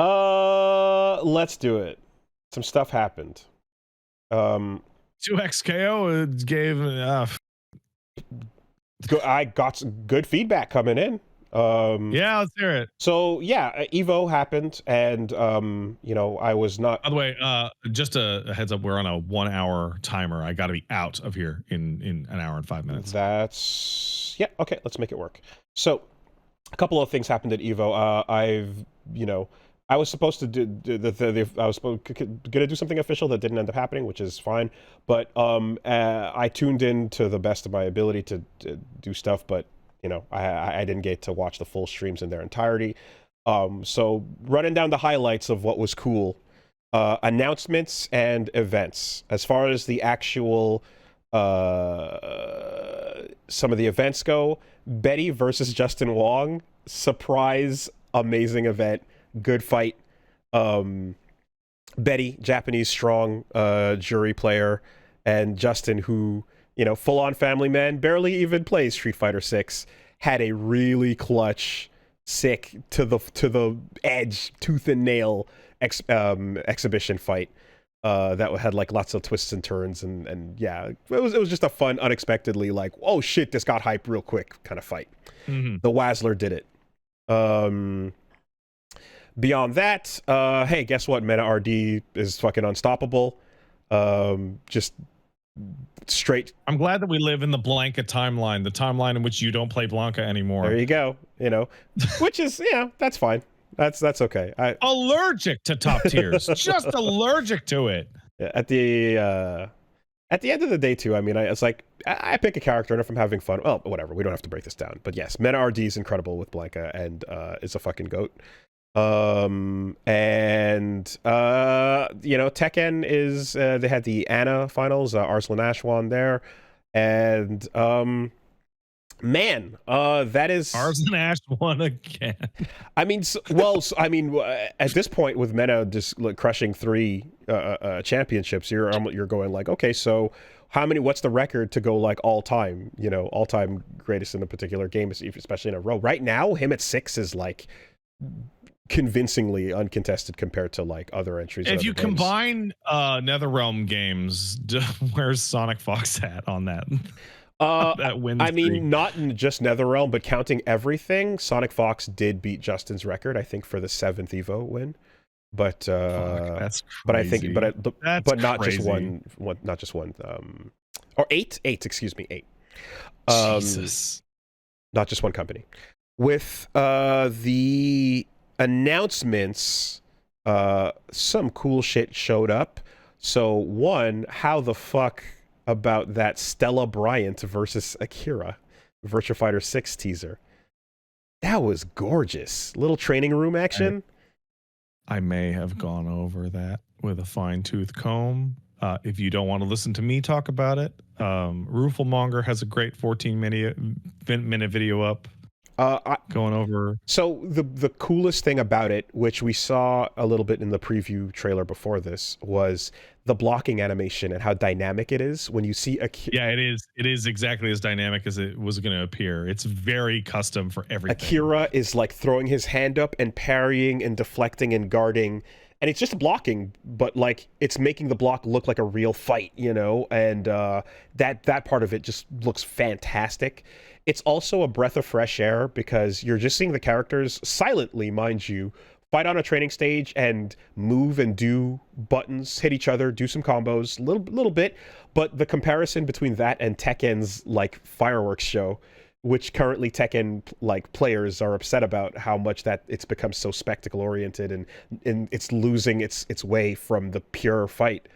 Let's do it. Some stuff happened. 2x KO gave I got some good feedback coming in. yeah, let's hear it. So yeah, Evo happened, and you know, I was not. By the way, just a heads up, we're on a 1 hour timer. I got to be out of here in an hour and 5 minutes. That's yeah. Okay, let's make it work. So a couple of things happened at Evo. I was supposed to I was gonna do something official that didn't end up happening, which is fine. But I tuned in to the best of my ability to do stuff, but you know, I didn't get to watch the full streams in their entirety. So running down the highlights of what was cool, announcements and events. As far as the actual some of the events go, Betty versus Justin Wong, surprise, amazing event. Good fight. Betty, Japanese strong jury player, and Justin, who, you know, full-on family man, barely even plays Street Fighter 6, had a really clutch, sick to the edge, tooth and nail exhibition fight that had like lots of twists and turns, and yeah, it was just a fun, unexpectedly like, oh shit, this got hype real quick kind of fight. Mm-hmm. The Wazzler did it. Beyond that, hey, guess what? Meta RD is fucking unstoppable. Just straight. I'm glad that we live in the Blanca timeline, the timeline in which you don't play Blanca anymore. There you go. You know, which is, yeah, that's fine. That's okay. Allergic to top tiers, just allergic to it. At the end of the day, too. I mean, it's like I pick a character, and if I'm having fun, well, whatever. We don't have to break this down. But yes, Meta RD is incredible with Blanca, and is a fucking goat. You know, Tekken is they had the Anna finals, Arslan Ash won there, and man, that is Arslan Ash won again. I mean, at this point with Meta just like crushing 3 championships, you're going like, okay, so what's the record to go like all time, you know, all time greatest in a particular game, especially in a row. Right now him at 6 is like convincingly uncontested compared to like other entries. If you combine NetherRealm games, where's Sonic Fox at on that? That win I mean, not just NetherRealm, but counting everything, Sonic Fox did beat Justin's record, I think, for the 7th Evo win. But that's crazy. but I think but not crazy. just one, not just one, or eight, excuse me, 8. Jesus. Not just one company. With the announcements, some cool shit showed up. So one, how the fuck about that Stella Bryant versus Akira Virtua Fighter 6 teaser? That was gorgeous. Little training room action. I may have gone over that with a fine-tooth comb. If you don't want to listen to me talk about it, Rooflemonger has a great 14-minute video up. Going over. So the coolest thing about it, which we saw a little bit in the preview trailer before this, was the blocking animation and how dynamic it is when you see Akira. Yeah, it is. It is exactly as dynamic as it was going to appear. It's very custom for everything. Akira is like throwing his hand up and parrying and deflecting and guarding, and it's just blocking, but like it's making the block look like a real fight, you know. And that part of it just looks fantastic. It's also a breath of fresh air because you're just seeing the characters silently, mind you, fight on a training stage and move and do buttons, hit each other, do some combos, little bit. But the comparison between that and Tekken's like fireworks show, which currently Tekken like players are upset about how much that it's become so spectacle oriented and it's losing its way from the pure fight.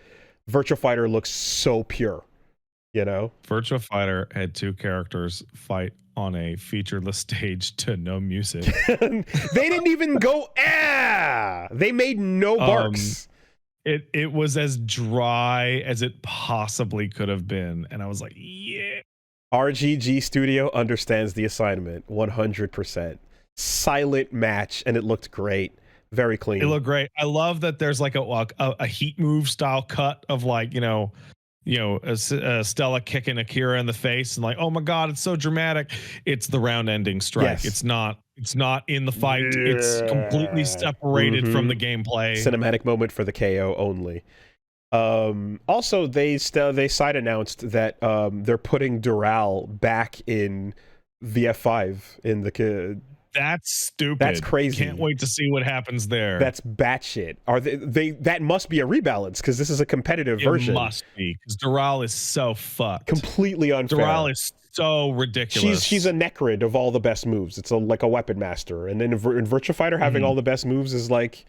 Virtua Fighter looks so pure. You know, Virtua Fighter had 2 characters fight on a featureless stage to no music. They didn't even go, they made no barks. It was as dry as it possibly could have been. And I was like, yeah. RGG Studio understands the assignment 100%. Silent match, and it looked great. Very clean. It looked great. I love that there's like a heat move style cut of like, Stella kicking Akira in the face and like, oh my god, it's so dramatic. It's the round ending strike. Yes. It's not It's not in the fight. It's completely Yeah. separated from the gameplay. Cinematic moment for the KO only. Also, they side announced that they're putting Dural back in VF5 in the. That's stupid. That's crazy. Can't wait to see what happens there. That's batshit. Are they? That must be a rebalance because this is a competitive version. It must be because Dural is so fucked. Completely unfair. Dural is so ridiculous. She's a Necrid of all the best moves. It's like a weapon master, and then in Virtua Fighter having all the best moves is like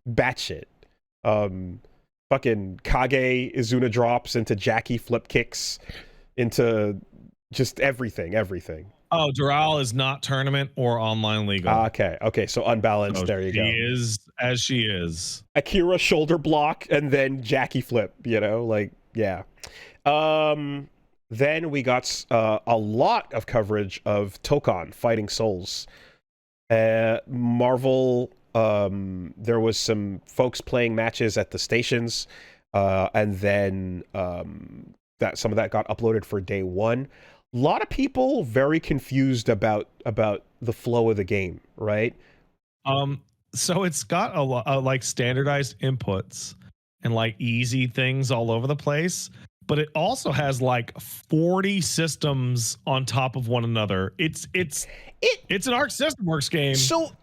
batshit. Fucking Kage Izuna drops into Jackie flip kicks into just everything. Oh, Dural is not tournament or online legal. Okay, so unbalanced. So there you go. She is as she is. Akira shoulder block and then Jackie flip. Yeah. Then we got a lot of coverage of Tokon Fighting Souls. Marvel. There was some folks playing matches at the stations, and then that some of that got uploaded for day one. A lot of people very confused about the flow of the game, right? So it's got a lot like standardized inputs and like easy things all over the place, but it also has like 40 systems on top of one another. It's an Arc System Works game. So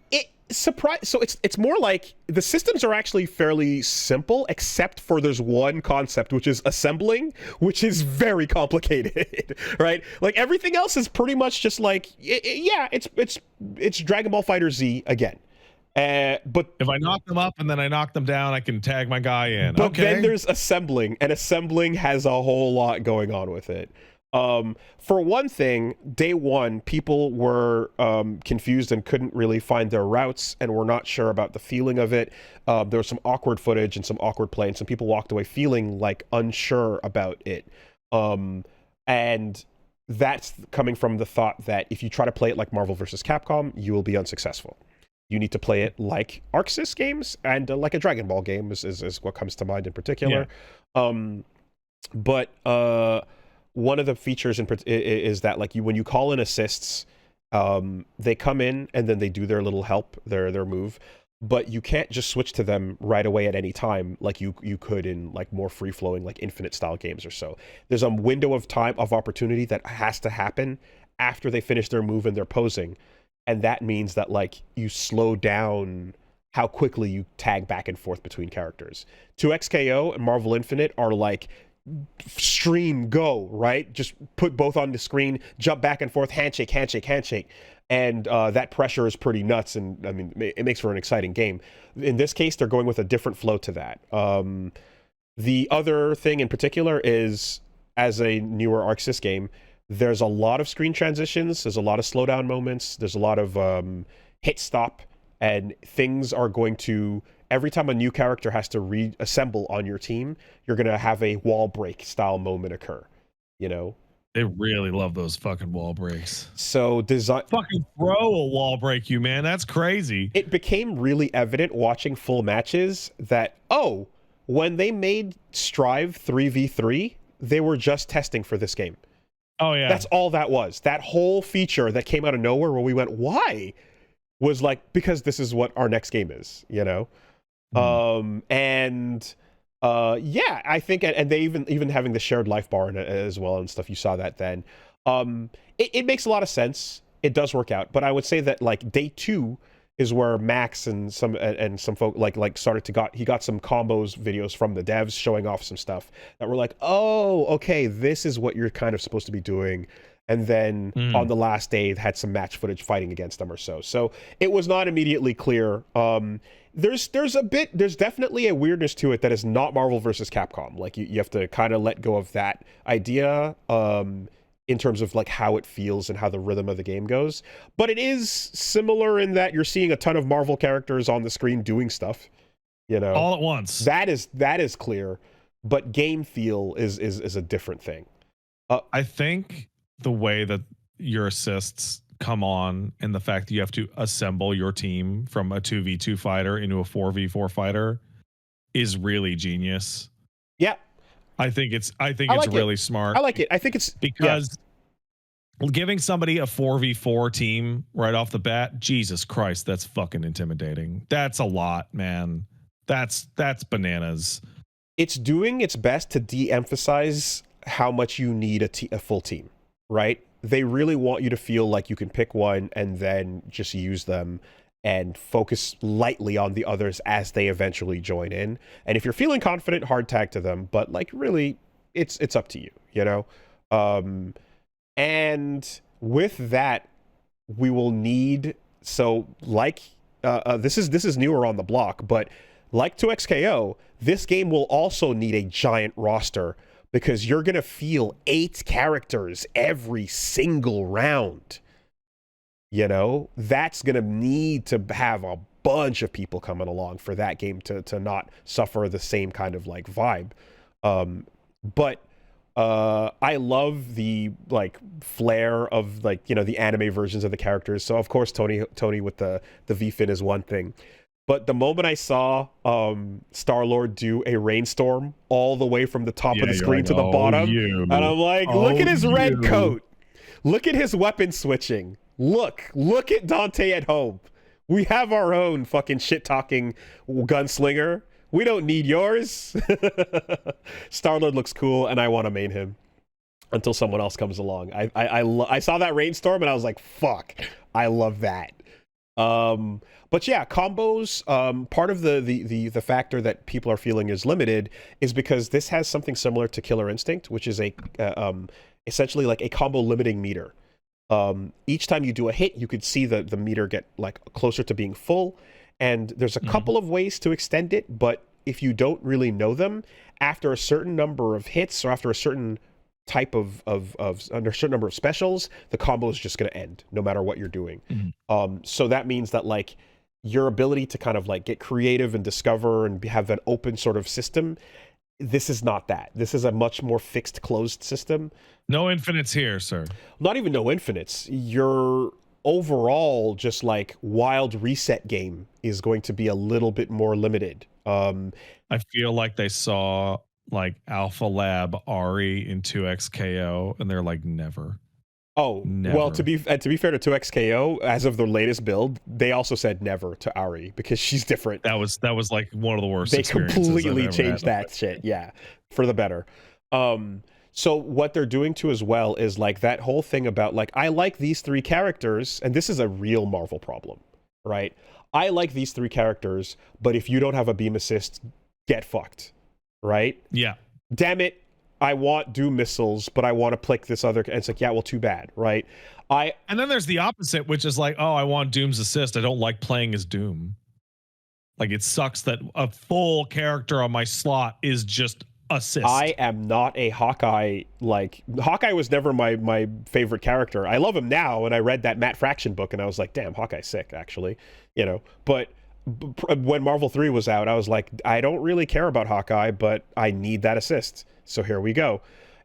it's more like the systems are actually fairly simple, except for there's one concept, which is assembling, which is very complicated, right? Like everything else is pretty much just like, it's Dragon Ball Fighter Z again. But if I knock them up and then I knock them down, I can tag my guy in. But then there's assembling, and assembling has a whole lot going on with it. For one thing, day one, people were confused and couldn't really find their routes and were not sure about the feeling of it. There was some awkward footage and some awkward play, and some people walked away feeling like unsure about it. And that's coming from the thought that if you try to play it like Marvel vs. Capcom, you will be unsuccessful. You need to play it like Arc Sys games and like a Dragon Ball game is what comes to mind in particular. Yeah. But one of the features is that like when you call in assists, they come in and then they do their little help, their move, but you can't just switch to them right away at any time like you could in like more free flowing like Infinite style games or so. There's a window of time of opportunity that has to happen after they finish their move and they're posing. And that means that like you slow down how quickly you tag back and forth between characters. 2XKO and Marvel Infinite are like stream go, right? Just put both on the screen, jump back and forth, handshake. And that pressure is pretty nuts. And I mean, it makes for an exciting game. In this case, they're going with a different flow to that. The other thing in particular is, as a newer Arc Sys game, there's a lot of screen transitions, there's a lot of slowdown moments, there's a lot of hit stop, and things are going to, every time a new character has to reassemble on your team, you're going to have a wall break style moment occur, you know? They really love those fucking wall breaks. So fucking throw a wall break, you man. That's crazy. It became really evident watching full matches that, when they made Strive 3v3, they were just testing for this game. Oh, yeah. That's all that was. That whole feature that came out of nowhere where we went, why? Was like, because this is what our next game is, you know? I think, and they even having the shared life bar in it as well and stuff, you saw that then. It makes a lot of sense. It does work out. But I would say that like day two is where Max and some folk like started to he got some combos videos from the devs showing off some stuff that were like, oh, okay, this is what you're kind of supposed to be doing. And then on the last day, it had some match footage fighting against them or so. So it was not immediately clear. There's definitely a weirdness to it that is not Marvel versus Capcom. Like you have to kind of let go of that idea. In terms of like how it feels and how the rhythm of the game goes. But it is similar in that you're seeing a ton of Marvel characters on the screen doing stuff, you know, all at once. That is clear, but game feel is a different thing. I think the way that your assists come on and the fact that you have to assemble your team from a 2v2 fighter into a 4v4 fighter is really genius. Yeah. I think it's really smart. I like it. I think it's because Giving somebody a 4v4 team right off the bat, Jesus Christ, that's fucking intimidating. That's a lot, man. That's bananas. It's doing its best to de-emphasize how much you need a full team, right? They really want you to feel like you can pick one and then just use them and focus lightly on the others as they eventually join in. And if you're feeling confident, hard tag to them, but like really it's up to you, you know? And with that, we will need, so like this is newer on the block, but like 2XKO, this game will also need a giant roster because you're going to feel 8 characters every single round. You know, that's going to need to have a bunch of people coming along for that game to not suffer the same kind of like vibe. But I love the like flair of like, you know, the anime versions of the characters. So of course Tony with the V-fin is one thing. But the moment I saw Star-Lord do a rainstorm all the way from the top of the screen like, to the bottom, and I'm like, look at his red coat. Look at his weapon switching. Look at Dante at home. We have our own fucking shit-talking gunslinger. We don't need yours. Star-Lord looks cool, and I want to main him until someone else comes along. I saw that rainstorm, and I was like, fuck, I love that. But yeah, combos, part of the factor that people are feeling is limited is because this has something similar to Killer Instinct, which is essentially like a combo limiting meter. Each time you do a hit, you could see the meter get like closer to being full, and there's a couple of ways to extend it, but if you don't really know them, after a certain number of hits or after a certain type of under a certain number of specials, the combo is just going to end no matter what you're doing. So that means that like your ability to kind of like get creative and discover and have an open sort of system, this is not that. This is a much more fixed, closed system. No infinites here, sir. Not even no infinites. Your overall just like wild reset game is going to be a little bit more limited. I feel like they saw like Alpha Lab Ari in 2XKO and they're like, never. Oh, never. Well, to be fair to 2XKO, as of the latest build, they also said never to Ari because she's different. That was like one of the worst. They completely changed that shit, yeah, for the better. So what they're doing too as well is like that whole thing about like, I like these 3 characters, and this is a real Marvel problem, right? I like these 3 characters, but if you don't have a beam assist, get fucked, right? Yeah. Damn it. I want Doom missiles, but I want to click this other. And it's like, yeah, well, too bad, right? And then there's the opposite, which is like, oh, I want Doom's assist. I don't like playing as Doom. Like, it sucks that a full character on my slot is just assist. I am not a Hawkeye. Like, Hawkeye was never my favorite character. I love him now, and I read that Matt Fraction book, and I was like, damn, Hawkeye's sick, actually. You know, but when Marvel 3 was out, I was like, I don't really care about Hawkeye, but I need that assist. So here we go.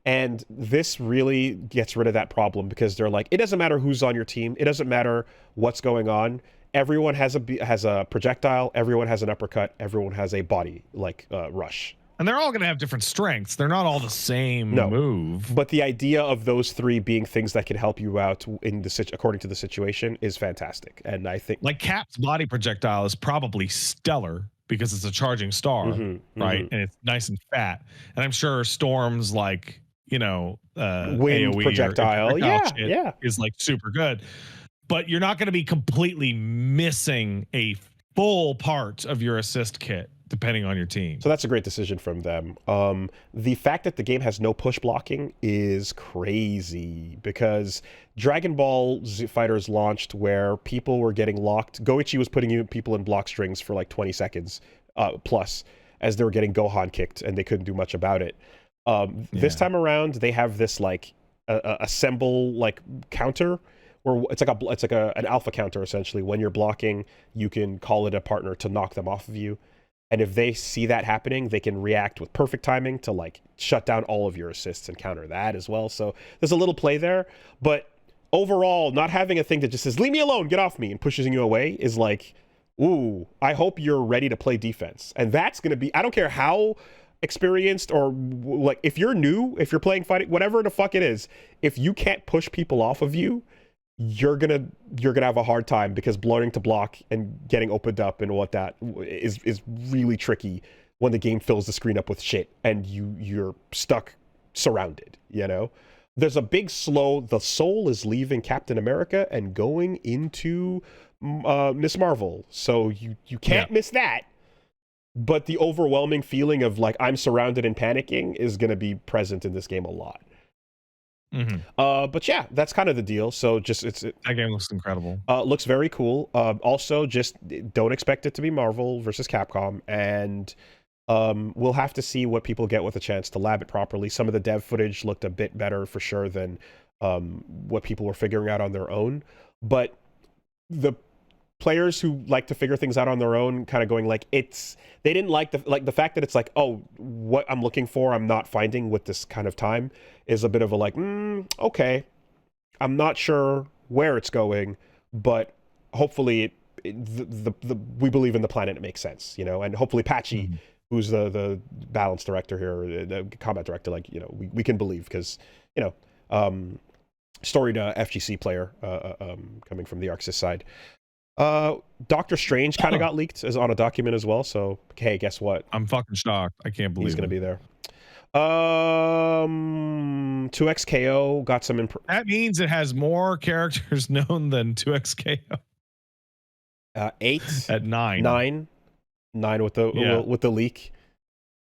And this really gets rid of that problem because they're like, it doesn't matter who's on your team. It doesn't matter what's going on. Everyone has a projectile. Everyone has an uppercut. Everyone has a body like rush. And they're all going to have different strengths. They're not all the same move. But the idea of those 3 being things that can help you out in the according to the situation is fantastic. And I think like Cap's body projectile is probably stellar because it's a charging star, right? And it's nice and fat. And I'm sure Storm's like, you know, wind AoE projectile, yeah, is like super good. But you're not going to be completely missing a full part of your assist kit depending on your team. So that's a great decision from them. The fact that the game has no push blocking is crazy because Dragon Ball Z Fighters launched where people were getting locked. Goichi was putting people in block strings for like 20 seconds plus as they were getting Gohan kicked and they couldn't do much about it. This time around, they have this like assemble like counter where it's like an alpha counter essentially. When you're blocking, you can call it a partner to knock them off of you. And if they see that happening, they can react with perfect timing to like shut down all of your assists and counter that as well. So there's a little play there, but overall, not having a thing that just says, leave me alone, get off me, and pushes you away is like, ooh, I hope you're ready to play defense. And that's going to be, I don't care how experienced or like if you're new, if you're playing fighting, whatever the fuck it is, if you can't push people off of you, you're gonna have a hard time because learning to block and getting opened up and what that is really tricky when the game fills the screen up with shit and you're stuck surrounded, you know. There's a big slow. The soul is leaving Captain America and going into Miss Marvel, so you can't miss that. But the overwhelming feeling of like I'm surrounded and panicking is going to be present in this game a lot. But yeah, that's kind of the deal. So just that game looks incredible. Looks very cool. Also, just don't expect it to be Marvel versus Capcom, and we'll have to see what people get with a chance to lab it properly. Some of the dev footage looked a bit better for sure than what people were figuring out on their own. But the players who like to figure things out on their own kind of going like they didn't like the fact that it's like, oh, what I'm looking for I'm not finding with this kind of time is a bit of a like, okay, I'm not sure where it's going, but hopefully we believe in the plan and it makes sense, you know. And hopefully Patchy, who's the balance director here, the combat director, like, you know, we can believe because, you know, storied FGC player coming from the ArcSys side. Doctor Strange kind of got leaked as on a document as well. So, hey, guess what? I'm fucking shocked. I can't believe he's going to be there. 2XKO got some. That means it has more characters known than 2XKO. 8 at 9. 9 with the leak.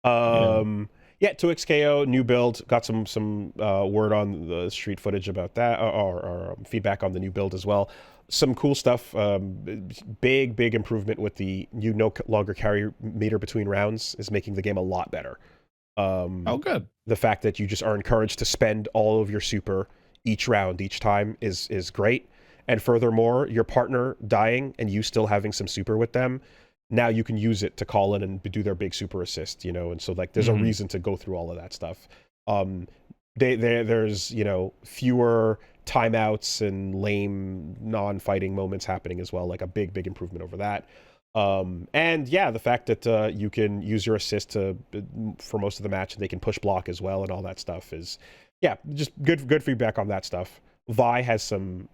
Yeah, 2XKO new build. Got some word on the street footage about that, or feedback on the new build as well. Some cool stuff. Big improvement with the no longer carry meter between rounds is making the game a lot better. Oh, good. The fact that you just are encouraged to spend all of your super each round, each time is great. And furthermore, your partner dying and you still having some super with them, now you can use it to call in and do their big super assist, you know. And so like there's a reason to go through all of that stuff. There's, you know, fewer timeouts and lame non-fighting moments happening as well, like a big improvement over that. And yeah, the fact that you can use your assist for most of the match and they can push block as well and all that stuff is, yeah, just good feedback on that stuff. Vi has some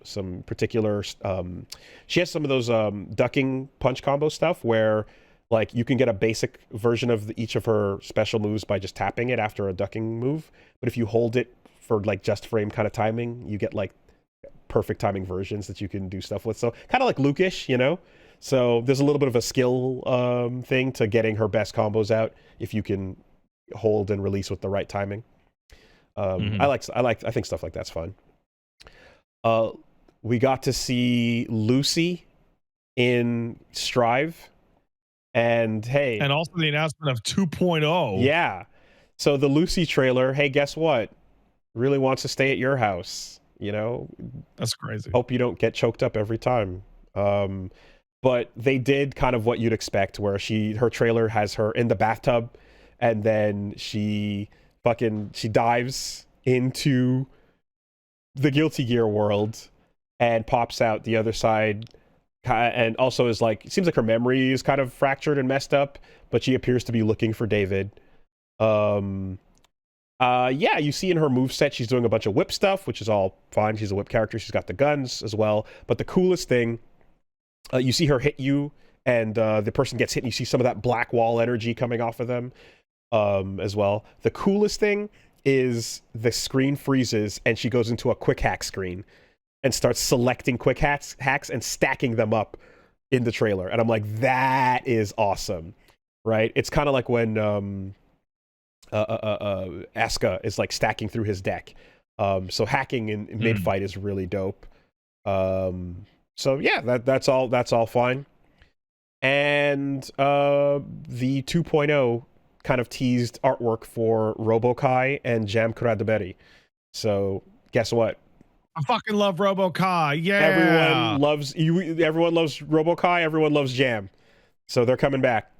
particular she has some of those ducking punch combo stuff where like you can get a basic version of each of her special moves by just tapping it after a ducking move, but if you hold it for like just frame kind of timing, you get like perfect timing versions that you can do stuff with. So kind of like Luke-ish, you know. So there's a little bit of a skill thing to getting her best combos out if you can hold and release with the right timing. I think stuff like that's fun. We got to see Lucy in Strive, and hey, and also the announcement of 2.0. Yeah, so the Lucy trailer. Hey, guess what? Really wants to stay at your house. You know, that's crazy. Hope you don't get choked up every time. But they did kind of what you'd expect, where her trailer has her in the bathtub, and then she dives into the Guilty Gear world and pops out the other side, and also is like, it seems like her memory is kind of fractured and messed up, but she appears to be looking for David. Yeah, you see in her moveset she's doing a bunch of whip stuff, which is all fine. She's a whip character. She's got the guns as well. But the coolest thing, you see her hit you, and the person gets hit, and you see some of that black wall energy coming off of them as well. The coolest thing is the screen freezes, and she goes into a quick hack screen and starts selecting quick hacks and stacking them up in the trailer. And I'm like, that is awesome, right? It's kind of like when Asuka is like stacking through his deck. So hacking in mid-fight is really dope. So yeah, that's all fine. And the 2.0 kind of teased artwork for Robo-Kai and Jam Kuradaberi. So guess what? I fucking love Robo-Kai. Yeah. Everyone loves Robo-Kai, everyone loves Jam. So they're coming back.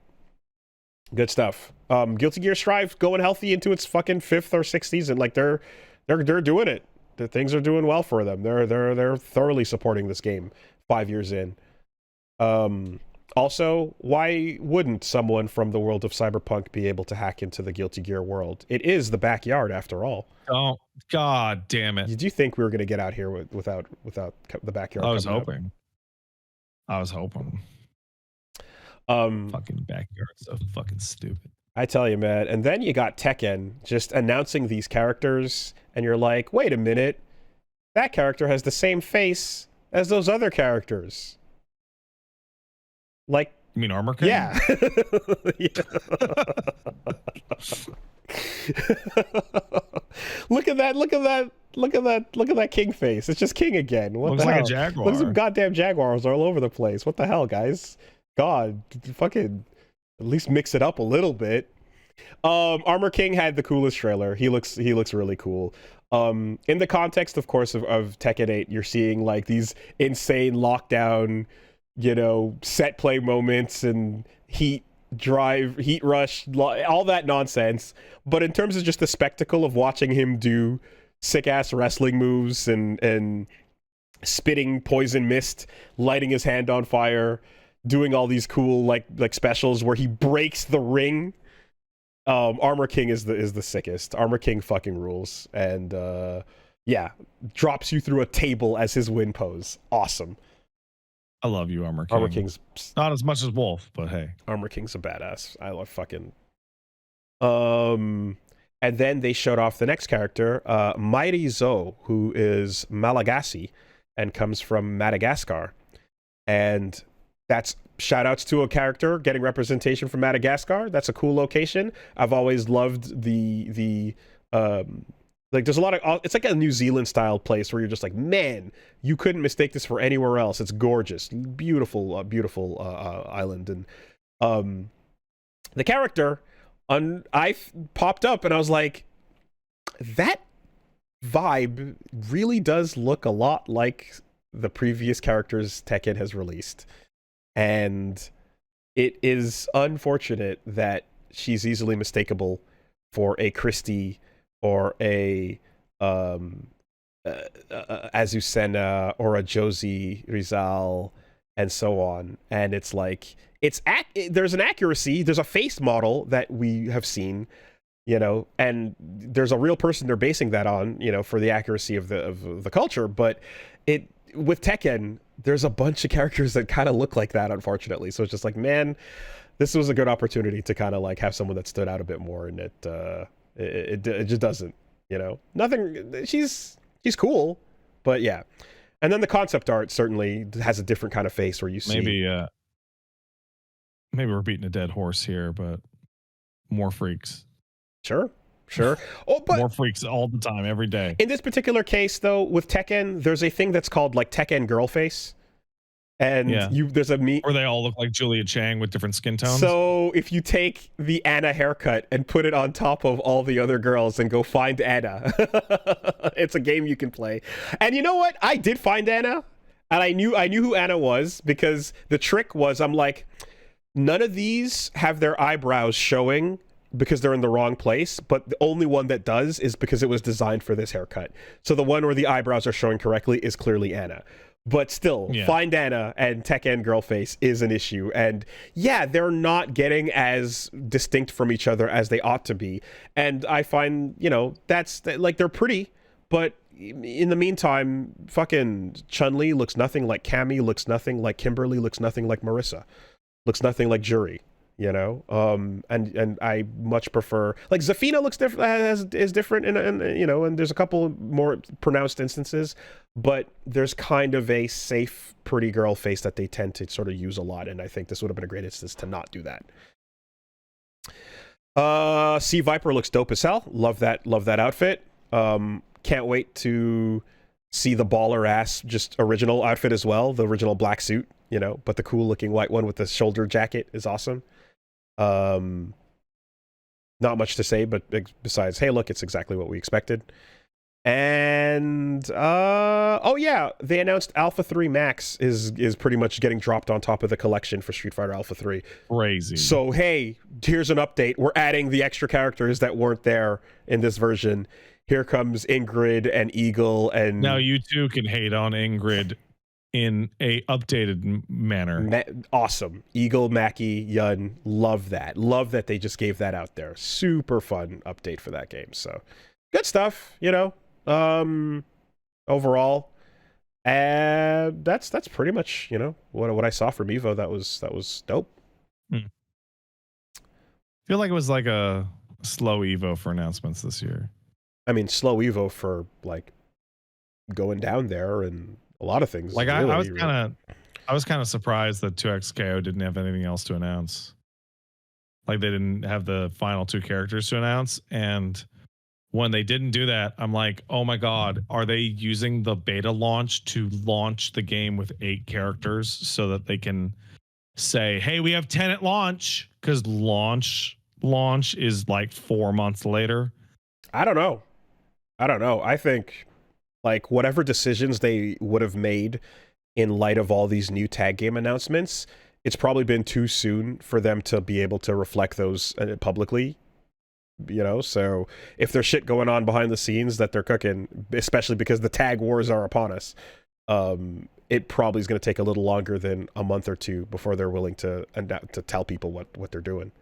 Good stuff. Guilty Gear Strive going healthy into its fucking 5th or 6th season. Like they're doing it. The things are doing well for them. They're thoroughly supporting this game 5 years in. Also, why wouldn't someone from the world of Cyberpunk be able to hack into the Guilty Gear world? It is the backyard, after all. Oh, God damn it. Did you think we were going to get out here without the backyard I was coming up? hoping. I was hoping. Fucking backyard, so fucking stupid. I tell you, man. And then you got Tekken just announcing these characters, and you're like, wait a minute, that character has the same face as those other characters. Like, you mean Armor King? Yeah. Look at that king face. It's just king again. What Looks the hell? like a jaguar. Look at some goddamn jaguars all over the place. What the hell, guys? God, fucking at least mix it up a little bit. Armor King had the coolest trailer. He looks really cool. In the context, of course, of Tekken 8, you're seeing like these insane lockdown, set play moments and heat rush, all that nonsense. But in terms of just the spectacle of watching him do sick ass wrestling moves and spitting poison mist, lighting his hand on fire, doing all these cool like specials where he breaks the ring. Armor King is the sickest. Armor King fucking rules, and drops you through a table as his win pose. Awesome. I love you, Armor King. Armor King's not as much as Wolf, but hey, Armor King's a badass. I love fucking. And then they showed off the next character, Mighty Zo, who is Malagasy and comes from Madagascar, and that's shout outs to a character getting representation from Madagascar. That's a cool location. I've always loved the like there's a lot of, it's like a New Zealand style place where you're just like, man, you couldn't mistake this for anywhere else. It's gorgeous, beautiful island. And the character popped up and I was like, that vibe really does look a lot like the previous characters Tekken has released. And it is unfortunate that she's easily mistakable for a Christie or a Azucena or a Josie Rizal and so on. And it's like, there's an accuracy, there's a face model that we have seen, and there's a real person they're basing that on, for the accuracy of the culture. But with Tekken, there's a bunch of characters that kind of look like that, unfortunately. So it's just like, man, this was a good opportunity to kind of like have someone that stood out a bit more, and it just doesn't, nothing. She's cool, but yeah. And then the concept art certainly has a different kind of face where you see maybe we're beating a dead horse here, but more freaks. Sure. Oh, but more freaks all the time, every day. In this particular case, though, with Tekken, there's a thing that's called like Tekken girl face, and there's a meme where they all look like Julia Chang with different skin tones. So if you take the Anna haircut and put it on top of all the other girls and go find Anna, it's a game you can play. And you know what? I did find Anna, and I knew who Anna was, because the trick was, I'm like, none of these have their eyebrows showing because they're in the wrong place, but the only one that does is because it was designed for this haircut. So the one where the eyebrows are showing correctly is clearly Anna. But still, Find Anna and Tekken girl face is an issue. And yeah, they're not getting as distinct from each other as they ought to be. And I find, that's like, they're pretty, but in the meantime, fucking Chun-Li looks nothing like Cammy, looks nothing like Kimberly, looks nothing like Marissa, looks nothing like Juri. And I much prefer, like, Zafina looks different, is different, and there's a couple more pronounced instances, but there's kind of a safe, pretty girl face that they tend to sort of use a lot, and I think this would have been a great instance to not do that. Sea Viper looks dope as hell. Love that outfit. Can't wait to see the baller ass just original outfit as well, the original black suit, but the cool looking white one with the shoulder jacket is awesome. Not much to say, but besides, hey, look, it's exactly what we expected. And they announced Alpha 3 Max is pretty much getting dropped on top of the collection for Street Fighter Alpha 3. Crazy. So hey, here's an update. We're adding the extra characters that weren't there in this version. Here comes Ingrid and Eagle, and now you too can hate on Ingrid in a updated manner. Awesome. Eagle, Mackie, Yun, love that. Love that they just gave that out there. Super fun update for that game. So good stuff, you know. Overall. And that's pretty much, you know, what I saw from Evo. That was dope. I feel like it was like a slow Evo for announcements this year. I mean, slow Evo for like going down there and a lot of things. Like really, I was kind of surprised that 2XKO didn't have anything else to announce. Like they didn't have the final 2 characters to announce, and when they didn't do that, I'm like, oh my god, are they using the beta launch to launch the game with 8 characters so that they can say, hey, we have 10 at launch? Because launch is like 4 months later. I don't know. I think like whatever decisions they would have made in light of all these new tag game announcements, it's probably been too soon for them to be able to reflect those publicly. You know, so if there's shit going on behind the scenes that they're cooking, especially because the tag wars are upon us, it probably is going to take a little longer than a month or 2 before they're willing to tell people what they're doing.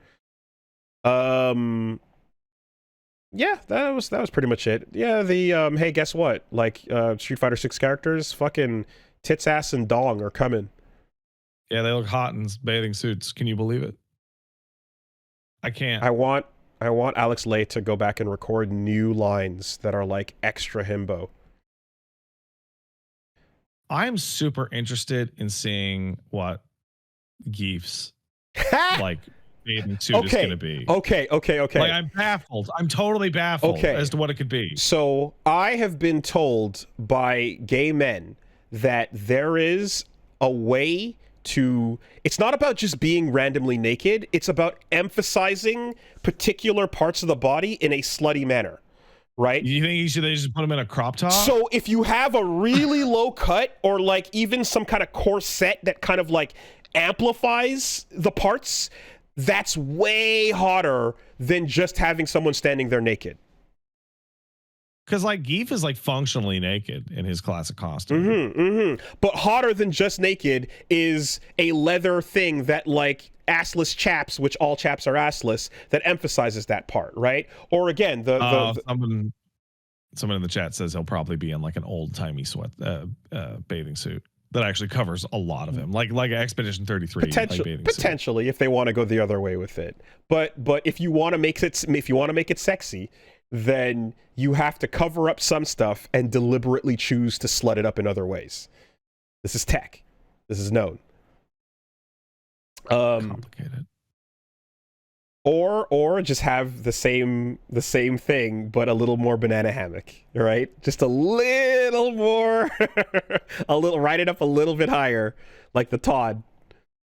Yeah, that was pretty much it. Yeah, the hey, guess what? Like Street Fighter 6 characters, fucking tits, ass, and dong are coming. Yeah, they look hot in bathing suits. Can you believe it? I can't. I want Alex Lay to go back and record new lines that are like extra himbo. I'm super interested in seeing what Geef's like bathing suit is going to be. Okay. Like I'm baffled. I'm totally baffled as to what it could be. So I have been told by gay men that there is a way to, it's not about just being randomly naked, it's about emphasizing particular parts of the body in a slutty manner, right? You think they just put them in a crop top? So if you have a really low cut or like even some kind of corset that kind of like amplifies the parts, that's way hotter than just having someone standing there naked. Because like Geef is like functionally naked in his classic costume. But hotter than just naked is a leather thing that like assless chaps, which all chaps are assless, that emphasizes that part, right? Or again, someone in the chat says he'll probably be in like an old timey bathing suit that actually covers a lot of him, like Expedition 33. Potentially, if they want to go the other way with it. But if you want to make it sexy, then you have to cover up some stuff and deliberately choose to slut it up in other ways. This is tech. This is known. Complicated. Or just have the same thing, but a little more banana hammock, right? Just a little more, ride it up a little bit higher, like the Todd.